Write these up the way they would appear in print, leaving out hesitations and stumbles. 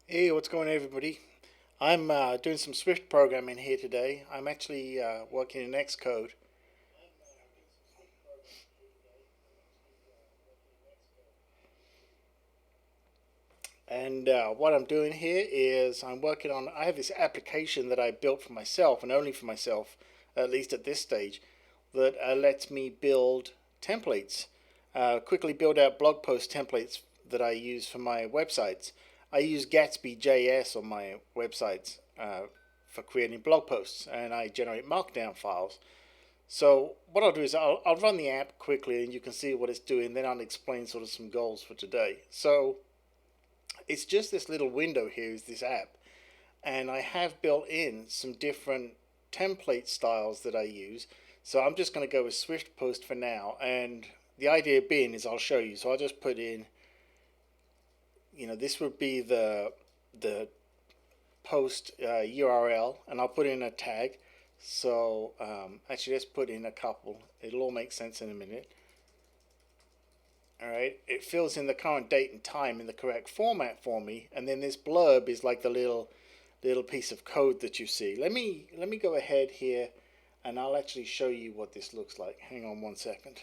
Hey, what's going on, everybody? I'm doing some Swift programming here today. I'm actually working in Xcode, and what I'm doing here is I'm working on. I have this application that I built for myself, and only for myself, at least at this stage, that lets me build templates, quickly build out blog post templates that I use for my websites. I use Gatsby JS on my websites for creating blog posts, and I generate markdown files. So what I'll do is I'll run the app quickly and you can see what it's doing. Then I'll explain sort of some goals for today. So it's just this little window here is this app. And I have built in some different template styles that I use. So I'm just going to go with Swift Post for now. And the idea being is I'll show you. So I'll just put in, this would be the post URL, and I'll put in a tag. So actually, let's put in a couple. It'll all make sense in a minute. All right, it fills in the current date and time in the correct format for me, and then this blurb is like the little piece of code that you see. Let me go ahead here, and I'll actually show you what this looks like. Hang on one second,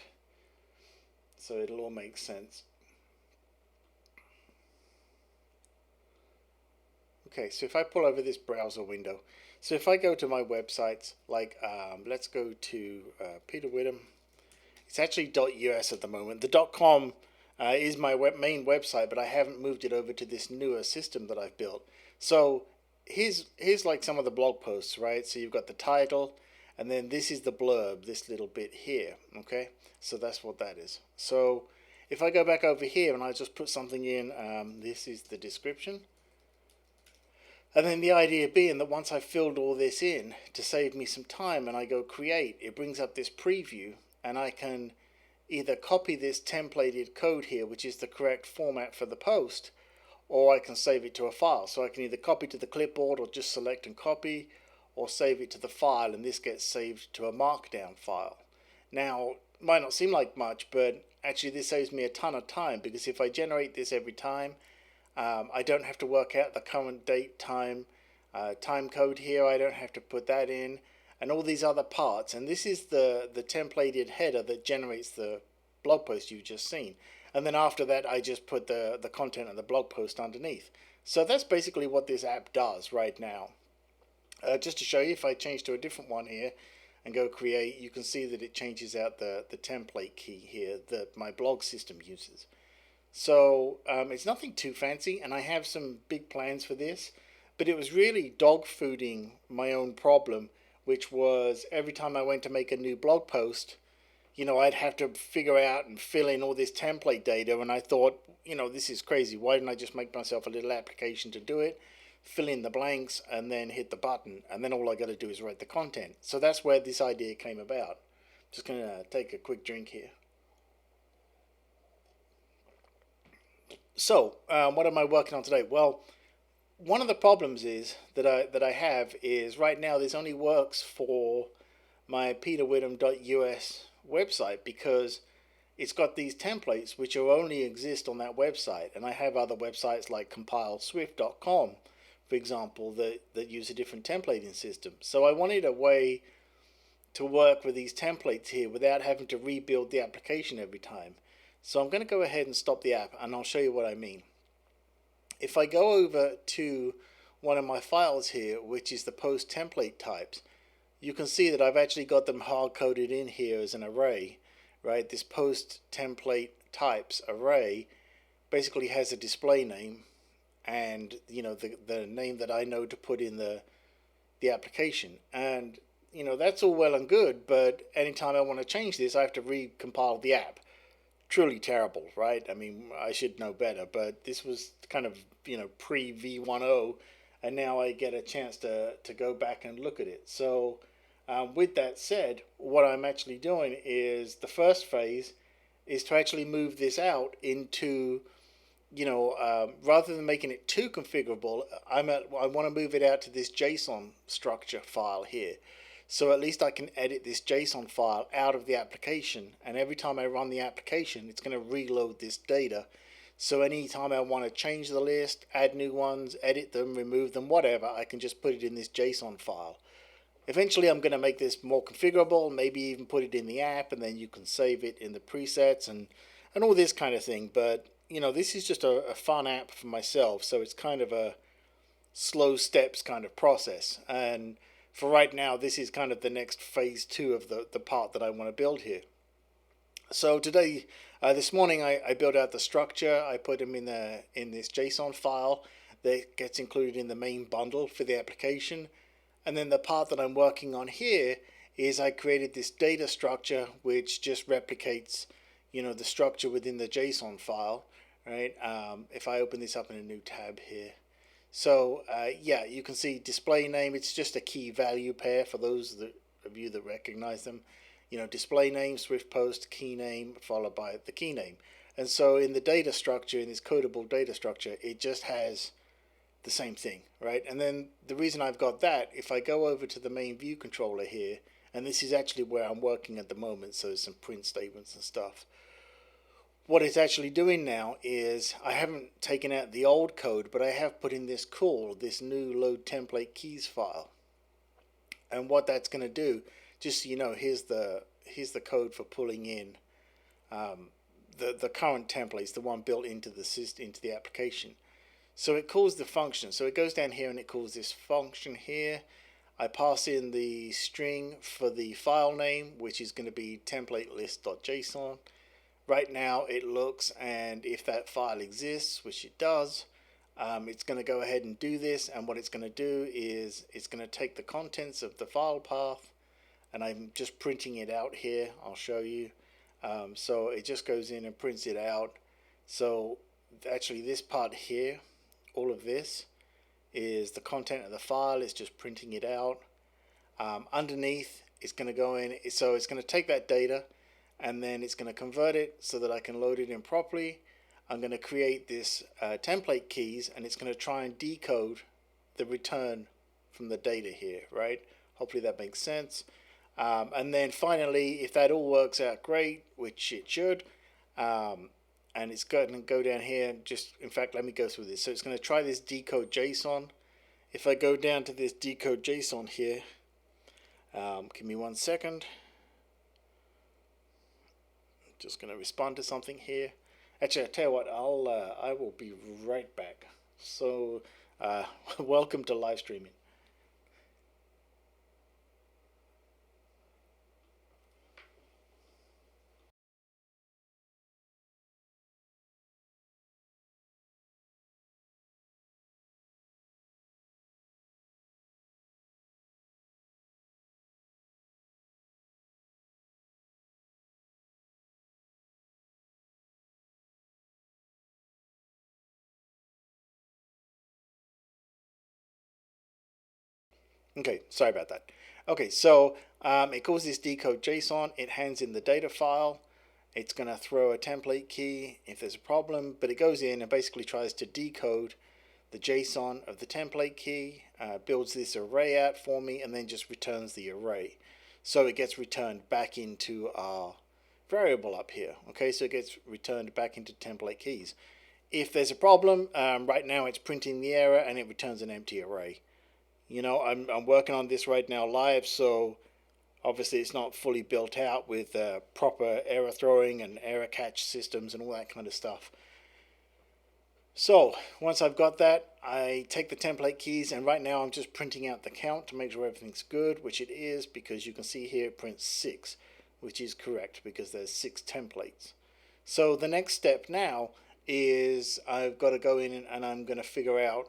so it'll all make sense. Okay, so if I pull over this browser window, so if I go to my websites, like let's go to Peter Whittam. It's actually .us at the moment. The .com is my main website, but I haven't moved it over to this newer system that I've built. So here's like some of the blog posts, right? So you've got the title, and then this is the blurb, this little bit here. Okay, so that's what that is. So if I go back over here and I just put something in, this is the description. And then the idea being that once I've filled all this in to save me some time and I go create, it brings up this preview and I can either copy this templated code here, which is the correct format for the post, or I can save it to a file. So I can either copy to the clipboard or just select and copy, or save it to the file, and this gets saved to a markdown file. Now, it might not seem like much, but actually this saves me a ton of time because if I generate this every time, I don't have to work out the current date, time code here. I don't have to put that in, and all these other parts. And this is the templated header that generates the blog post you've just seen. And then after that, I just put the content of the blog post underneath. So that's basically what this app does right now. Just to show you, if I change to a different one here and go create, you can see that it changes out the template key here that my blog system uses. So it's nothing too fancy, and I have some big plans for this. But it was really dog fooding my own problem, which was every time I went to make a new blog post, I'd have to figure out and fill in all this template data. And I thought, this is crazy. Why didn't I just make myself a little application to do it, fill in the blanks, and then hit the button? And then all I got to do is write the content. So that's where this idea came about. Just going to take a quick drink here. So, what am I working on today? Well, one of the problems is that I have is right now this only works for my peterwhittam.us website because it's got these templates which will only exist on that website, and I have other websites like compileswift.com, for example, that use a different templating system. So I wanted a way to work with these templates here without having to rebuild the application every time. So I'm going to go ahead and stop the app, and I'll show you what I mean. If I go over to one of my files here, which is the post template types, you can see that I've actually got them hard coded in here as an array, right? This post template types array basically has a display name and the name that I know to put in the application. And that's all well and good, but anytime I want to change this, I have to recompile the app. Truly terrible, right? I mean, I should know better, but this was kind of pre V10, and now I get a chance to go back and look at it. So, with that said, what I'm actually doing is the first phase is to actually move this out into rather than making it too configurable, I want to move it out to this JSON structure file here. So at least I can edit this JSON file out of the application, and every time I run the application, it's going to reload this data. So anytime I want to change the list, add new ones, edit them, remove them, whatever, I can just put it in this JSON file. Eventually I'm going to make this more configurable, maybe even put it in the app, and then you can save it in the presets and all this kind of thing. But you know, this is just a fun app for myself, so it's kind of a slow steps kind of process. And for right now, this is kind of the next phase two of the part that I want to build here. So today, this morning, I built out the structure. I put them in this JSON file that gets included in the main bundle for the application. And then the part that I'm working on here is I created this data structure which just replicates, you know, the structure within the JSON file, right? If I open this up in a new tab here, so yeah, you can see display name. It's just a key value pair for those of you that recognize them. You know, display name, Swift post, key name, followed by the key name. And so in the data structure, in this codable data structure, it just has the same thing, right? And then the reason I've got that, if I go over to the main view controller here, and this is actually where I'm working at the moment, so some print statements and stuff. What it's actually doing now is I haven't taken out the old code, but I have put in this call, this new load template keys file. And what that's going to do, just so you know, here's the code for pulling in the current templates, the one built into the system, into the application. So it calls the function. So it goes down here and it calls this function here. I pass in the string for the file name, which is going to be template list.json. Right now it looks, and if that file exists, which it does, it's going to go ahead and do this. And what it's going to do is it's going to take the contents of the file path, and I'm just printing it out here. I'll show you. So it just goes in and prints it out. So actually this part here, all of this is the content of the file. It's just printing it out. Underneath it's going to go in, so it's going to take that data and then it's going to convert it so that I can load it in properly. I'm going to create this template keys, and it's going to try and decode the return from the data here, right? Hopefully that makes sense. And then finally, if that all works out great, which it should, and it's going to go down here and just, in fact, let me go through this. So it's going to try this decode JSON. If I go down to this decode JSON here, give me 1 second. Just going to respond to something here. Actually, I tell you what, I will be right back. So, welcome to live streaming. Okay, sorry about that. Okay, so it calls this decode JSON. It hands in the data file. It's going to throw a template key if there's a problem, but it goes in and basically tries to decode the JSON of the template key, builds this array out for me, and then just returns the array. So it gets returned back into our variable up here. Okay, so it gets returned back into template keys. If there's a problem, right now it's printing the error and it returns an empty array. You know, I'm working on this right now live, so obviously it's not fully built out with proper error throwing and error catch systems and all that kind of stuff. So once I've got that, I take the template keys, and right now I'm just printing out the count to make sure everything's good, which it is, because you can see here it prints 6, which is correct because there's 6 templates. So the next step now is I've got to go in and I'm going to figure out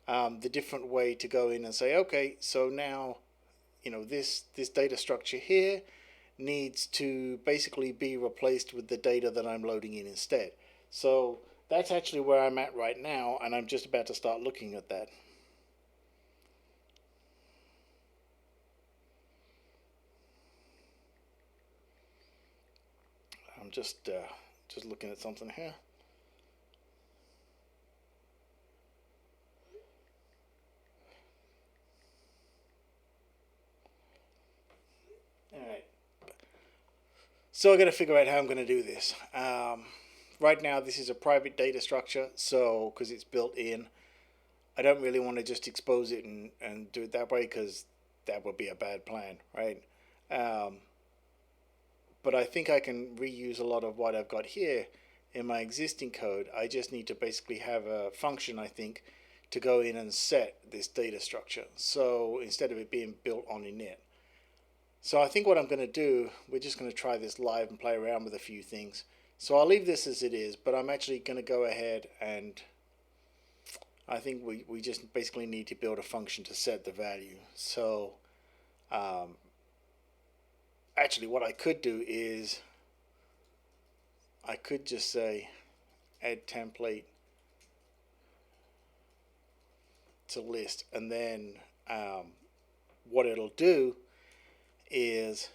the different way to go in and say, okay, so now, you know, this data structure here needs to basically be replaced with the data that I'm loading in instead. So that's actually where I'm at right now, and I'm just about to start looking at that. I'm just looking at something here. All right. So I got to figure out how I'm going to do this. right now this is a private data structure, so because it's built in, I don't really want to just expose it and do it that way, because that would be a bad plan, right? Um, but I think I can reuse a lot of what I've got here in my existing code. I just need to basically have a function, I think, to go in and set this data structure. So instead of it being built on init. So I think what I'm going to do, we're just going to try this live and play around with a few things. So I'll leave this as it is, but I'm actually going to go ahead and I think we just basically need to build a function to set the value. So actually what I could do is I could just say add template to list, and then what it'll do is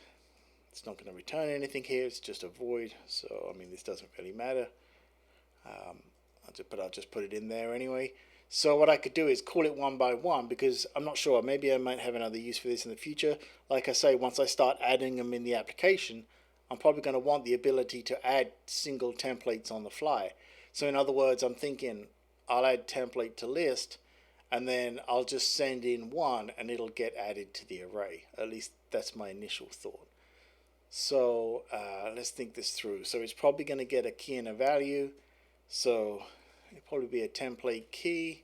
it's not going to return anything here, it's just a void, so I mean this doesn't really matter, but I'll just put it in there anyway. So what I could do is call it one by one, because I'm not sure, maybe I might have another use for this in the future. Like I say, once I start adding them in the application, I'm probably going to want the ability to add single templates on the fly. So in other words, I'm thinking I'll add template to list, and then I'll just send in one and it'll get added to the array. At least that's my initial thought. So let's think this through. So it's probably going to get a key and a value. So it'll probably be a template key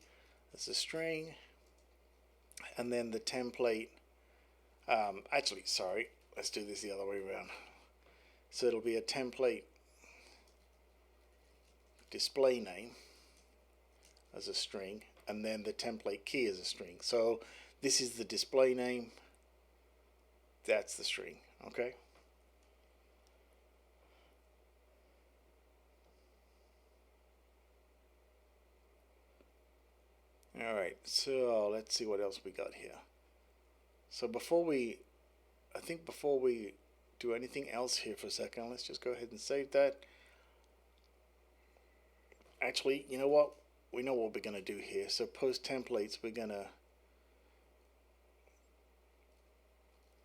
as a string, and then the template, actually, sorry, let's do this the other way around. So it'll be a template display name as a string, and then the template key as a string. So this is the display name, that's the string, okay? Alright, so let's see what else we got here. So before we do anything else here for a second, let's just go ahead and save that. Actually, you know what? We know what we're going to do here. So post templates, we're going to,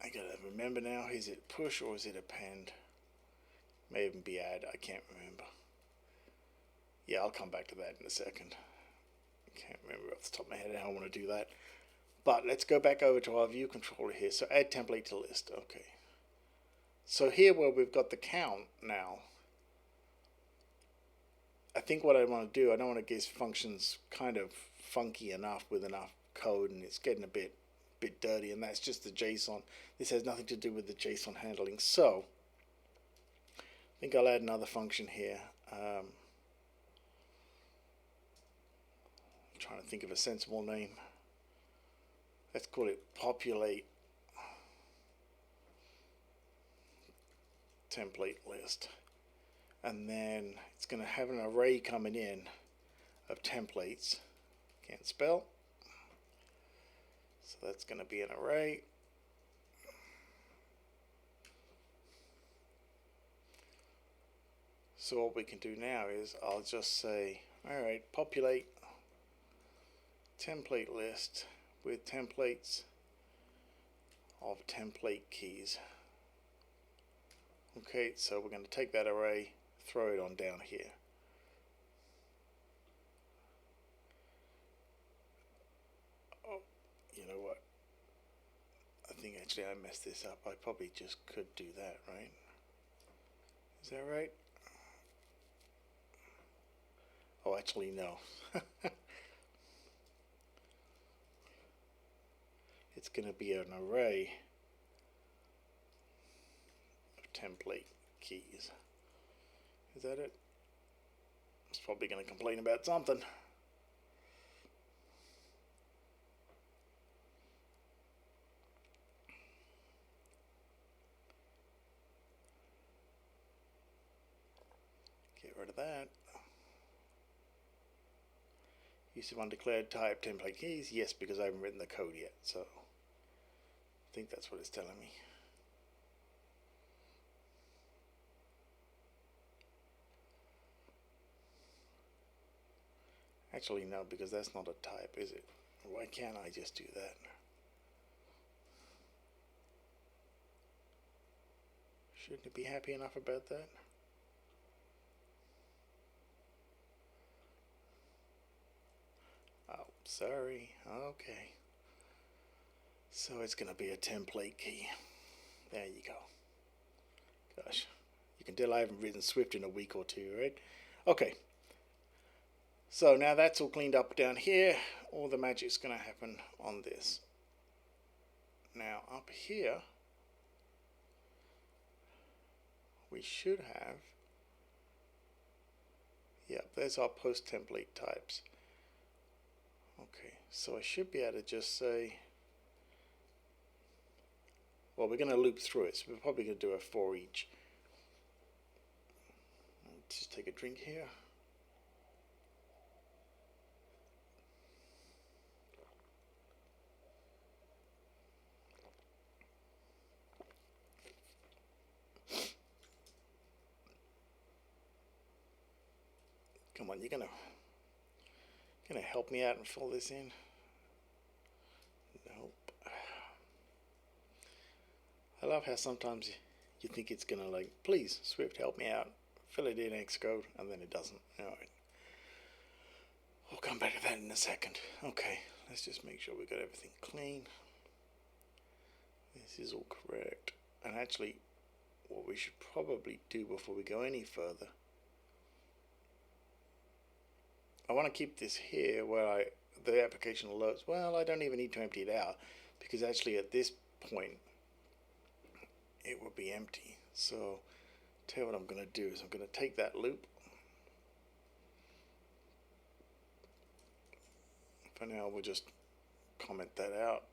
I got to remember now, is it push or is it append? May even be add, I can't remember. Yeah, I'll come back to that in a second. I can't remember off the top of my head how I want to do that. But let's go back over to our view controller here. So add template to list, okay. So here where we've got the count now, I think what I want to do, I don't want to get functions kind of funky enough with enough code, and it's getting a bit dirty, and that's just the JSON. This has nothing to do with the JSON handling. So I think I'll add another function here. I'm trying to think of a sensible name. Let's call it populate template list. And then it's going to have an array coming in of templates. Can't spell. So that's going to be an array. So what we can do now is I'll just say, alright, populate template list with templates of template keys. Okay, so we're going to take that array, throw it on down here. Oh, you know what? I think actually I messed this up. I probably just could do that, right? Is that right? Oh, actually no. It's going to be an array of template keys. Is that it? It's probably going to complain about something. Get rid of that. Use of undeclared type template keys. Yes, because I haven't written the code yet, so I think that's what it's telling me. Actually, no, because that's not a type, is it? Why can't I just do that? Shouldn't it be happy enough about that? Sorry. Okay. So it's going to be a template key. There you go. Gosh, you can tell I haven't written Swift in a week or two, right? Okay. So now that's all cleaned up down here. All the magic's going to happen on this. Now up here, we should have, yep, there's our post template types. Okay, so I should be able to just say, well, we're going to loop through it, so we're probably going to do a for each. Just take a drink here. Come on, you're gonna help me out and fill this in? Nope. I love how sometimes you think it's gonna like, please Swift help me out, fill it in Xcode, and then it doesn't. Alright. We'll come back to that in a second. Okay, let's just make sure we got everything clean. This is all correct. And actually, what we should probably do before we go any further, I want to keep this here where the application alerts. Well, I don't even need to empty it out, because actually at this point it will be empty. So tell you what I'm going to do is I'm going to take that loop. For now we'll just comment that out.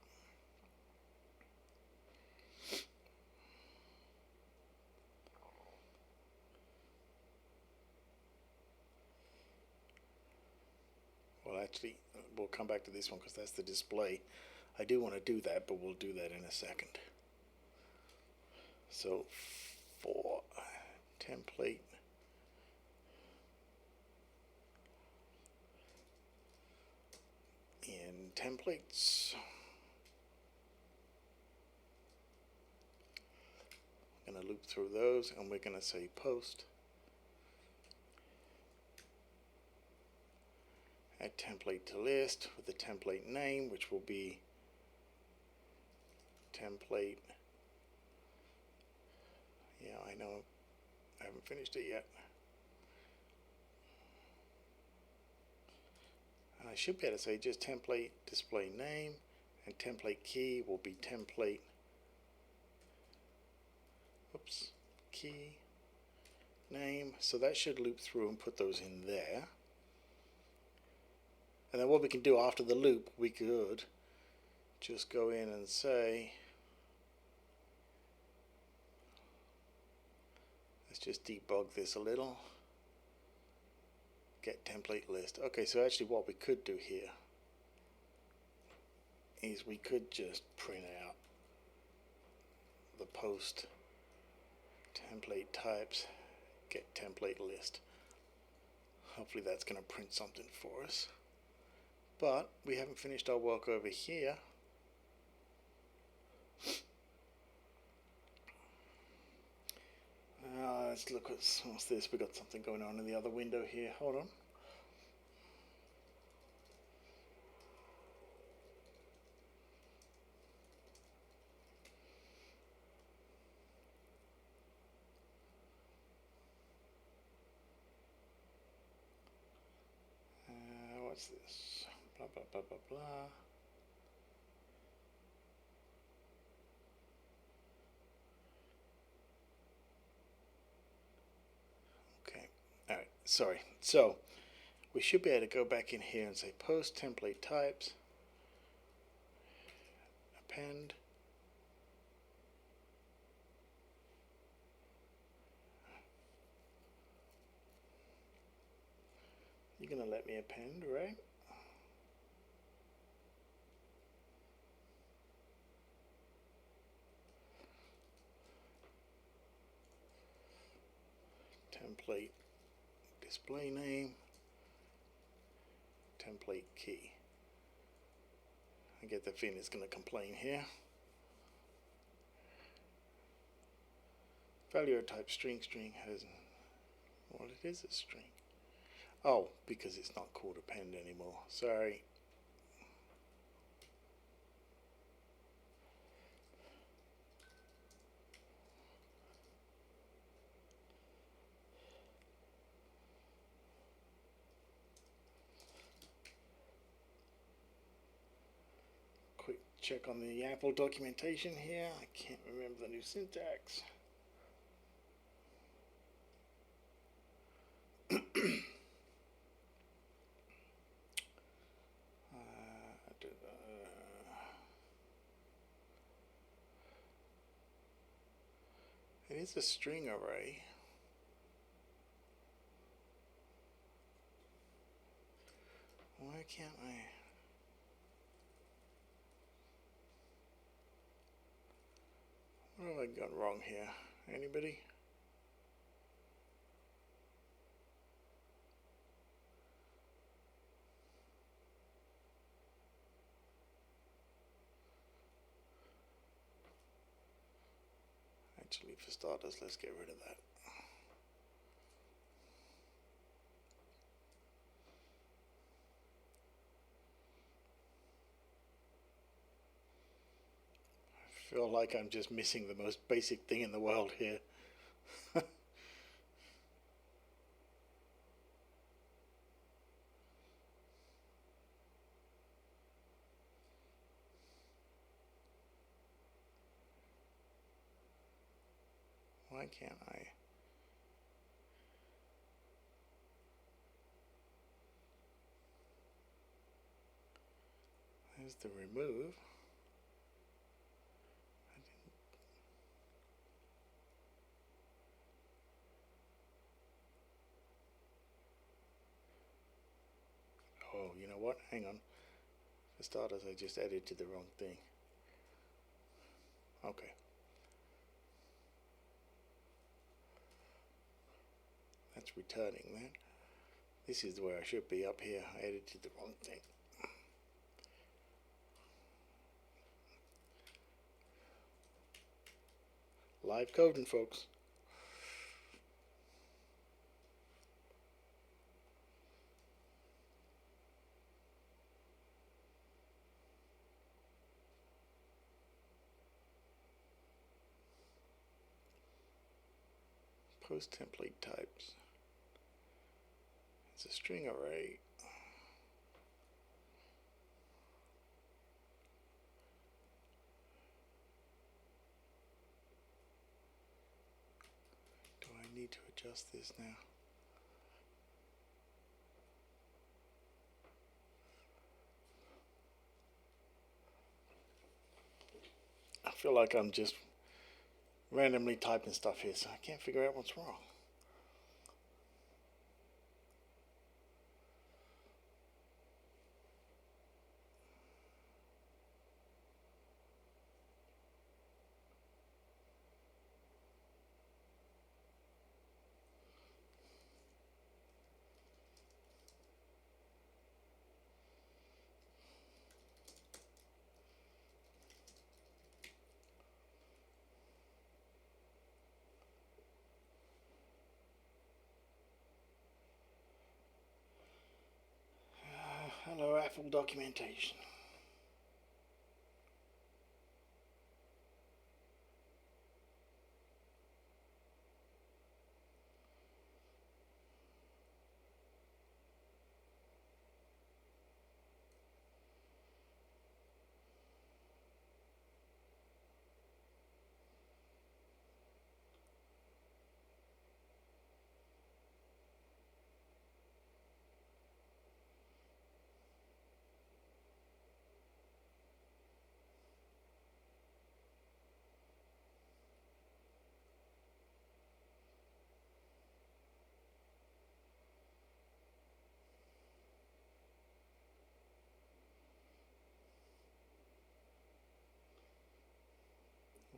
Well, actually, we'll come back to this one because that's the display. I do want to do that, but we'll do that in a second. So for template, in templates, I'm going to loop through those, and we're going to say post. Add template to list with the template name, which will be template. Yeah, I know I haven't finished it yet. And I should be able to say just template display name, and template key will be template, oops, key name. So that should loop through and put those in there. And then what we can do after the loop, we could just go in and say, let's just debug this a little. Get template list. Okay, so actually what we could do here is we could just print out the post template types, get template list. Hopefully that's going to print something for us. But we haven't finished our work over here. Let's look at what's this. We've got something going on in the other window here. Hold on. What's this? Blah, blah, blah, blah, blah. Okay. All right. Sorry. So we should be able to go back in here and say post template types, append. You're going to let me append, right? Template display name, template key. I get the feeling it's going to complain here. Value type string has, well, it is a string. Oh, because it's not called append anymore. Sorry. quick check on the Apple documentation here. I can't remember the new syntax. It is a string array. Why can't I? What have I gone wrong here? Anybody? Actually, for starters, let's get rid of that. I feel like I'm just missing the most basic thing in the world here. Why can't I? There's the remove. Oh, you know what? Hang on. For starters, I just edited the wrong thing. Okay. That's returning that. This is where I should be, up here. I edited the wrong thing. Live coding, folks. Post template types. It's a string array. Do I need to adjust this now? I feel like I'm just randomly typing stuff here, so I can't figure out what's wrong. Hello, Apple documentation.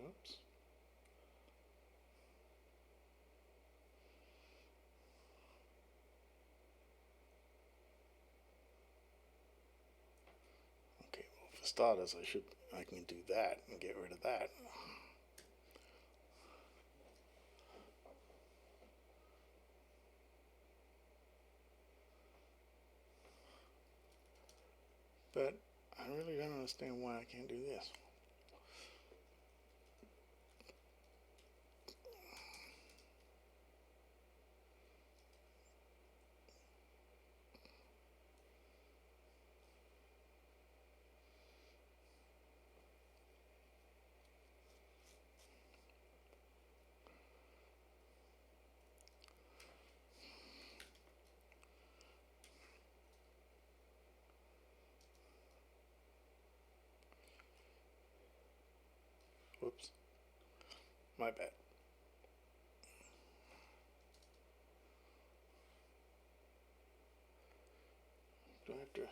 Oops. Okay, well, for starters, I can do that and get rid of that. But I really don't understand why I can't do this. Whoops. My bad. Do I have to...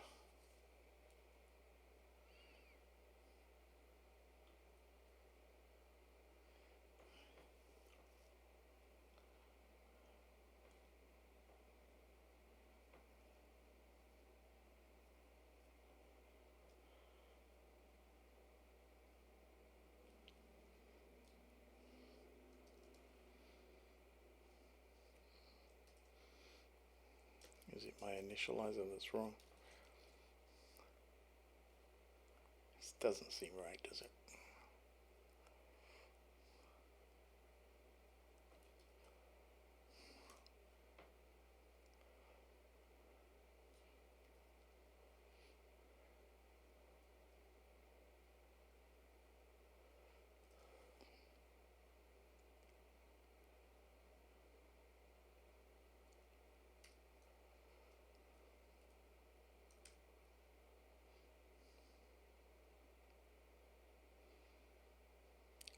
Is it my initializer that's wrong? This doesn't seem right, does it?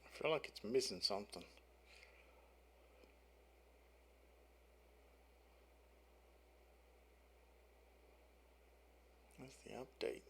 I feel like it's missing something. Where's the update?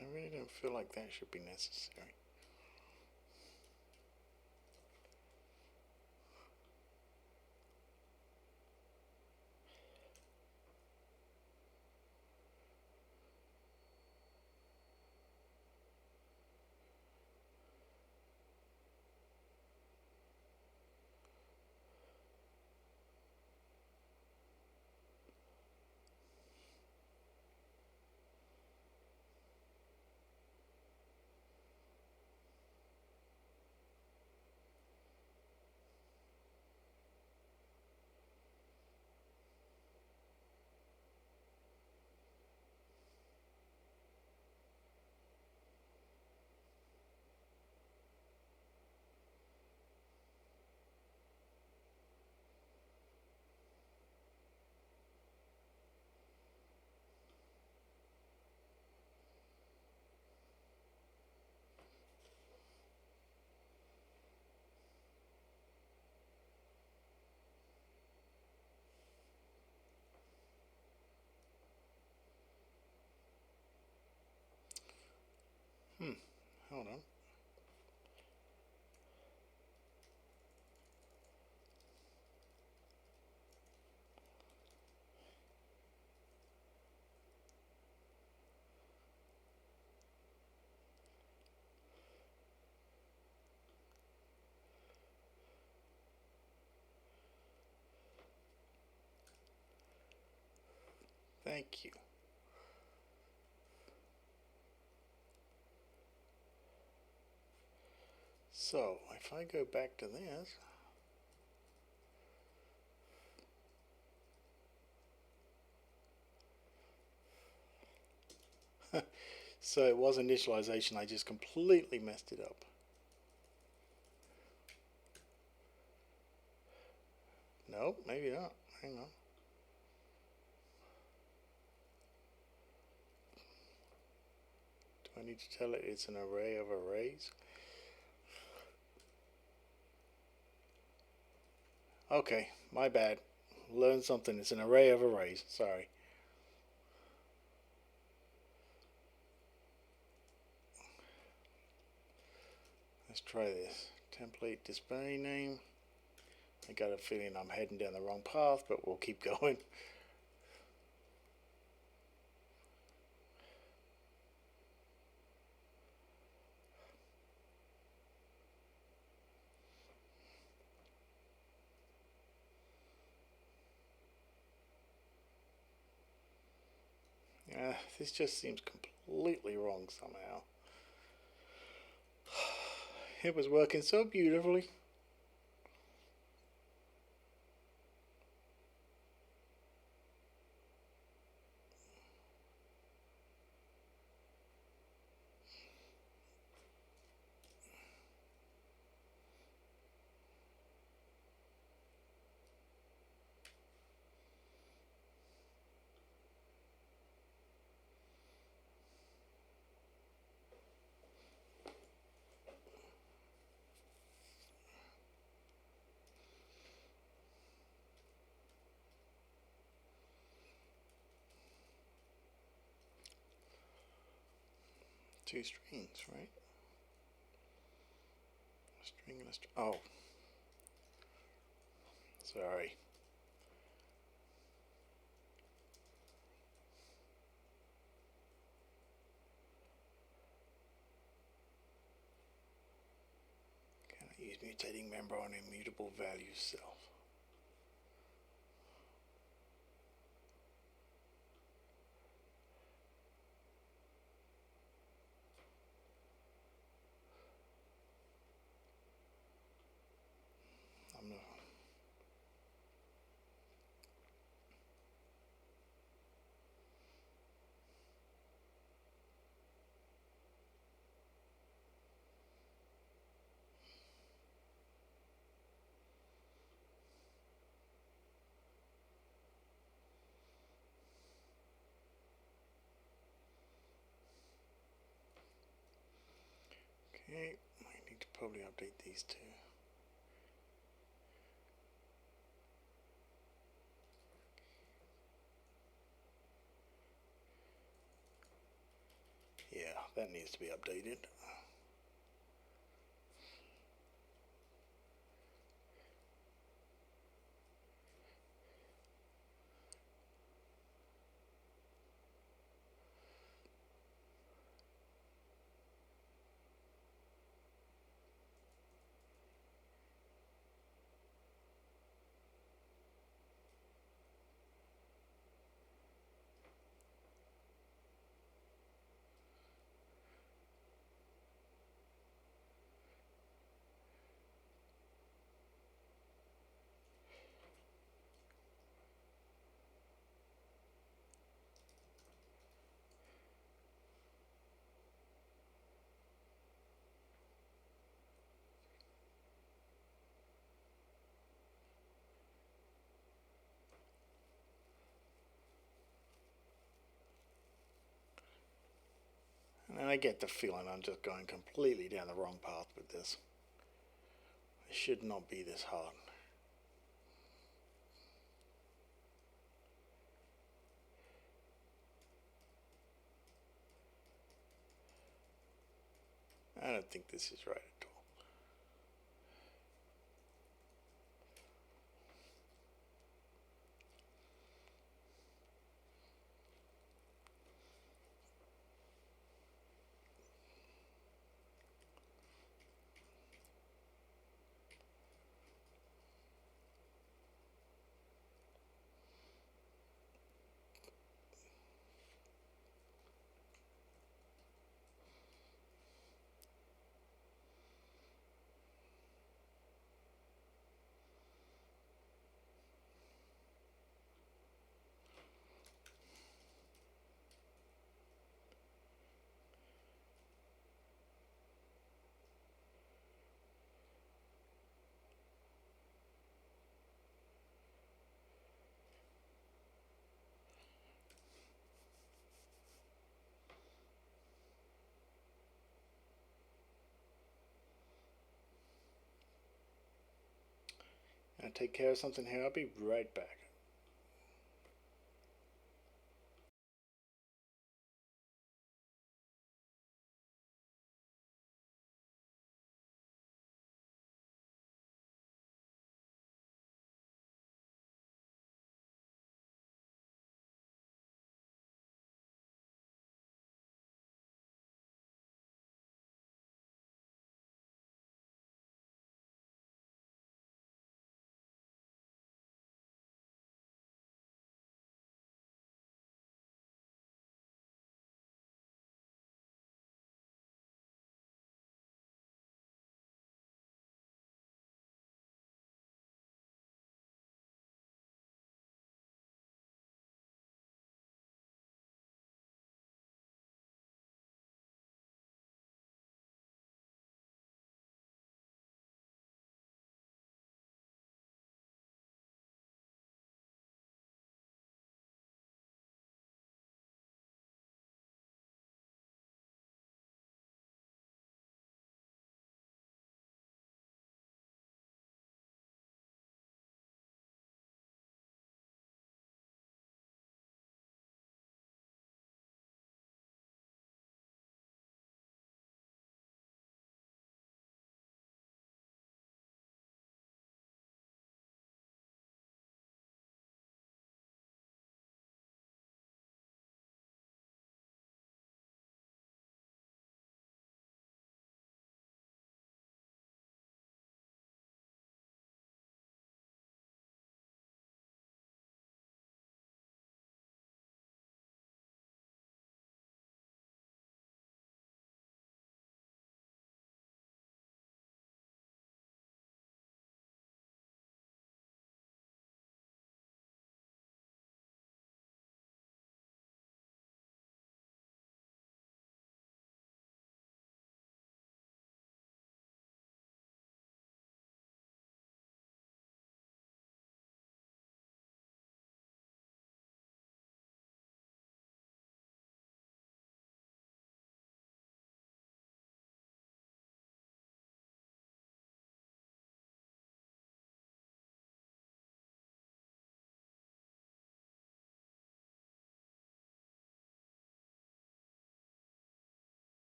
I really don't feel like that should be necessary. Hold on. Thank you. So if I go back to this, so it was initialization, I just completely messed it up. No, maybe not. Hang on. Do I need to tell it it's an array of arrays? Okay, my bad. Learn something. It's an array of arrays. Sorry. Let's try this. Template display name. I got a feeling I'm heading down the wrong path, but we'll keep going. This just seems completely wrong somehow. It was working so beautifully. Two strings, right? String and a string. Oh, sorry. Can I use mutating member on immutable value self? I'm not. Okay, I need to probably update these two. Yeah, that needs to be updated. And I get the feeling I'm just going completely down the wrong path with this. It should not be this hard. I don't think this is right at all. I take care of something here. I'll be right back.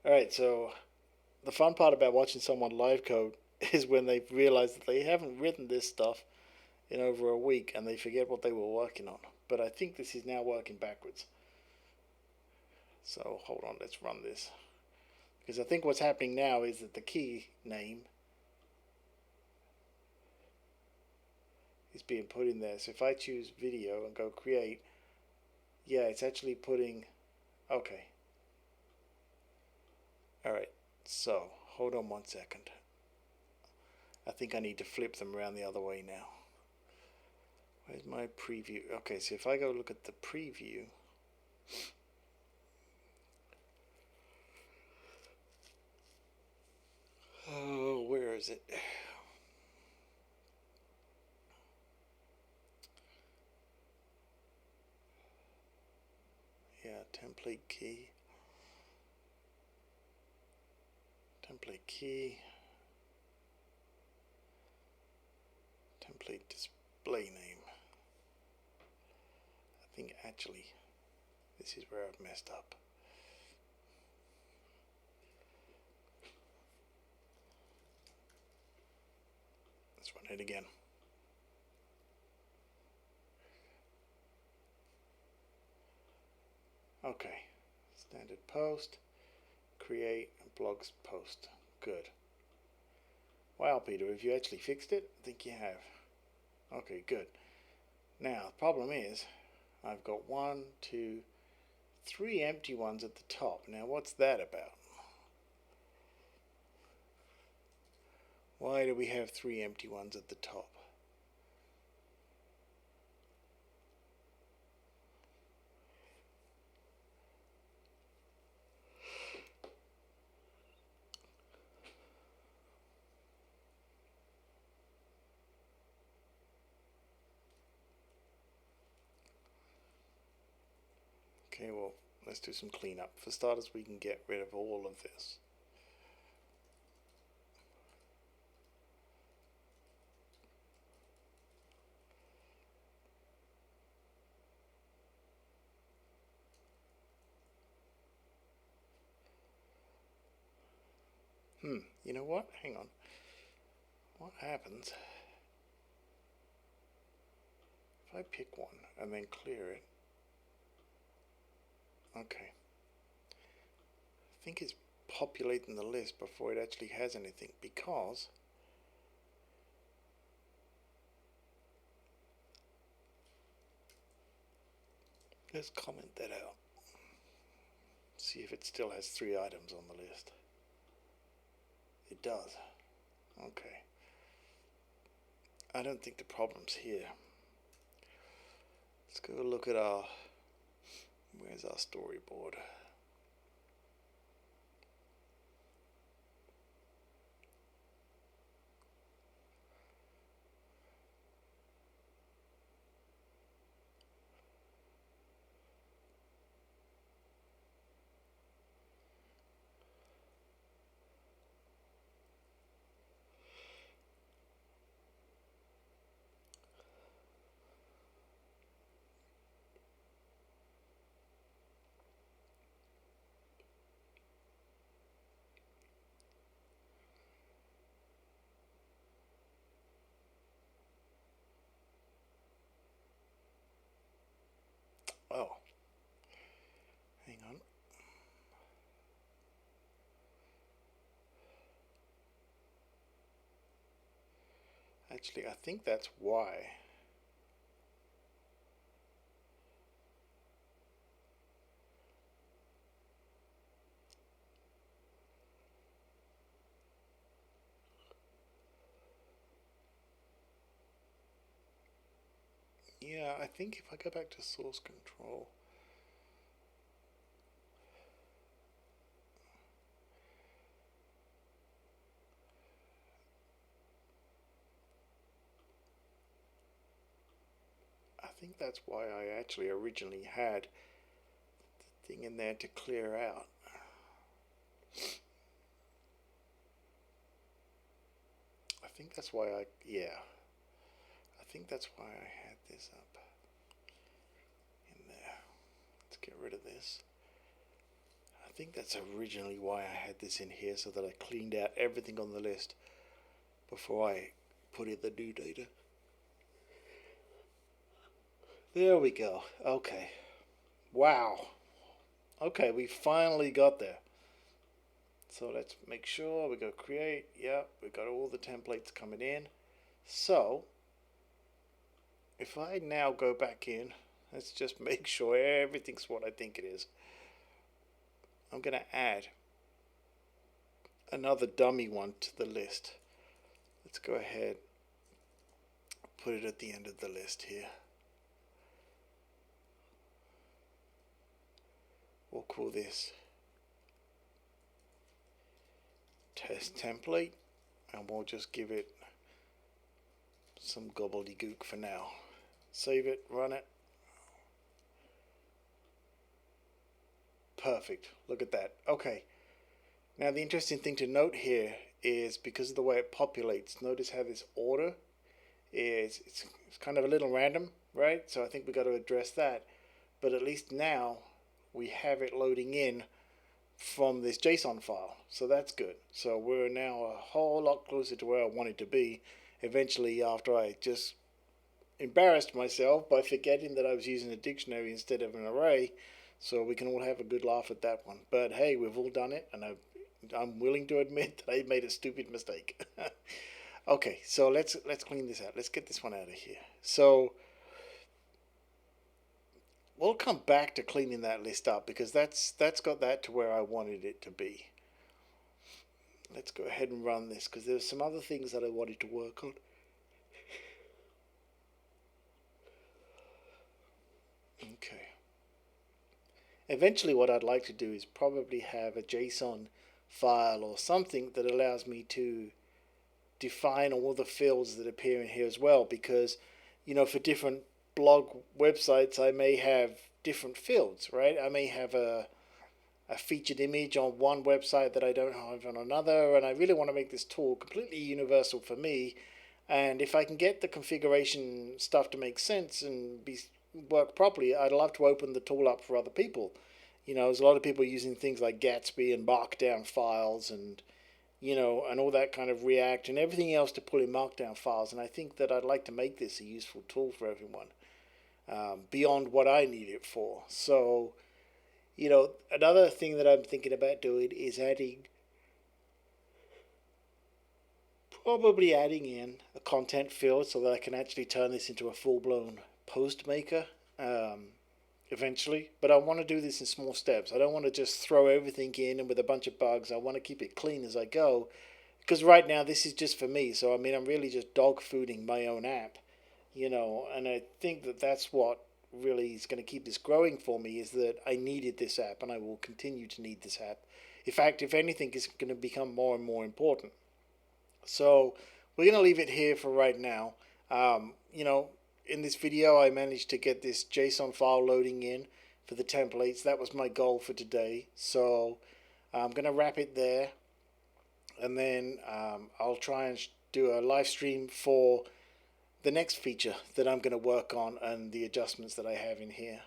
Alright, so the fun part about watching someone live code is when they realize that they haven't written this stuff in over a week and they forget what they were working on. But I think this is now working backwards. So hold on, let's run this. Because I think what's happening now is that the key name is being put in there. So if I choose video and go create, yeah, it's actually putting, okay. Alright, so hold on 1 second. I think I need to flip them around the other way now. Where's my preview? Okay, so if I go look at the preview, oh, where is it? Yeah, template key, template key, template display name. I think actually this is where I've messed up. Let's run it again. Okay, standard post, create blogs post. Good. Wow, Peter, have you actually fixed it? I think you have. Okay, good. Now, the problem is I've got 1, 2, 3 empty ones at the top. Now, what's that about? Why do we have 3 empty ones at the top? Okay, well, let's do some cleanup. For starters, we can get rid of all of this. You know what? Hang on. What happens if I pick one and then clear it? Okay. I think it's populating the list before it actually has anything, because let's comment that out. See if it still has 3 items on the list. It does. Okay. I don't think the problem's here. Let's go look at our, where's our storyboard? Oh, hang on. Actually, I think that's why. Yeah, I think if I go back to source control, I think that's why I actually originally had the thing in there to clear out. I think that's why I think that's why I had this up in there. Let's get rid of this. I think that's originally why I had this in here, so that I cleaned out everything on the list before I put in the new data. There we go. Okay. Wow. Okay, we finally got there. So let's make sure we go create. Yep, we got all the templates coming in. So if I now go back in, let's just make sure everything's what I think it is. I'm going to add another dummy one to the list. Let's go ahead, put it at the end of the list here. We'll call this test template, and we'll just give it some gobbledygook for now. Save it, run it. Perfect. Look at that. Okay. Now the interesting thing to note here is, because of the way it populates, notice how this order is, it's kind of a little random, right? So I think we got to address that. But at least now we have it loading in from this JSON file. So that's good. So we're now a whole lot closer to where I wanted to be eventually, after I just embarrassed myself by forgetting that I was using a dictionary instead of an array. So we can all have a good laugh at that one. But hey, we've all done it, and I'm willing to admit that I made a stupid mistake. Okay, so let's clean this out. Let's get this one out of here. So we'll come back to cleaning that list up, because that's got that to where I wanted it to be. Let's go ahead and run this, because there's some other things that I wanted to work on. Okay. Eventually what I'd like to do is probably have a JSON file or something that allows me to define all the fields that appear in here as well, because, you know, for different blog websites I may have different fields, right? I may have a featured image on one website that I don't have on another, and I really want to make this tool completely universal for me. And if I can get the configuration stuff to make sense and work properly, I'd love to open the tool up for other people. You know, there's a lot of people using things like Gatsby and Markdown files, and, you know, and all that kind of React and everything else to pull in Markdown files. And I think that I'd like to make this a useful tool for everyone, beyond what I need it for. So, you know, another thing that I'm thinking about doing is probably adding in a content field, so that I can actually turn this into a full-blown post maker eventually. But I want to do this in small steps. I don't want to just throw everything in and with a bunch of bugs. I want to keep it clean as I go, because right now this is just for me. So I mean, I'm really just dog fooding my own app, you know, and I think that that's what really is going to keep this growing for me, is that I needed this app, and I will continue to need this app. In fact, if anything, it's going to become more and more important. So we're going to leave it here for right now. You know, in this video I managed to get this JSON file loading in for the templates. That was my goal for today. So I'm going to wrap it there, and then I'll try and do a live stream for the next feature that I'm going to work on and the adjustments that I have in here.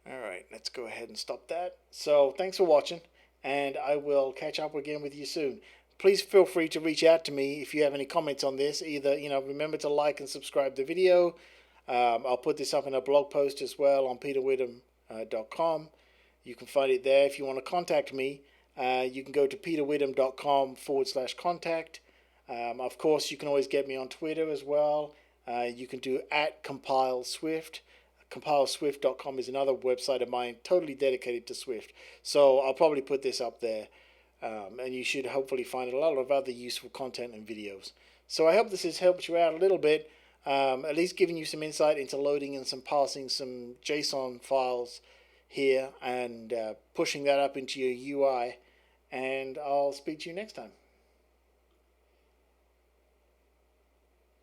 Alright, let's go ahead and stop that. So thanks for watching, and I will catch up again with you soon. Please feel free to reach out to me if you have any comments on this. Either, you know, remember to like and subscribe the video. I'll put this up in a blog post as well on peterwitham.com. You can find it there. If you want to contact me, you can go to peterwitham.com/contact. Of course, you can always get me on Twitter as well. You can do @CompileSwift. CompileSwift.com is another website of mine totally dedicated to Swift. So I'll probably put this up there. And you should hopefully find a lot of other useful content and videos. So I hope this has helped you out a little bit, at least giving you some insight into loading and some parsing some JSON files here, and pushing that up into your UI. And I'll speak to you next time.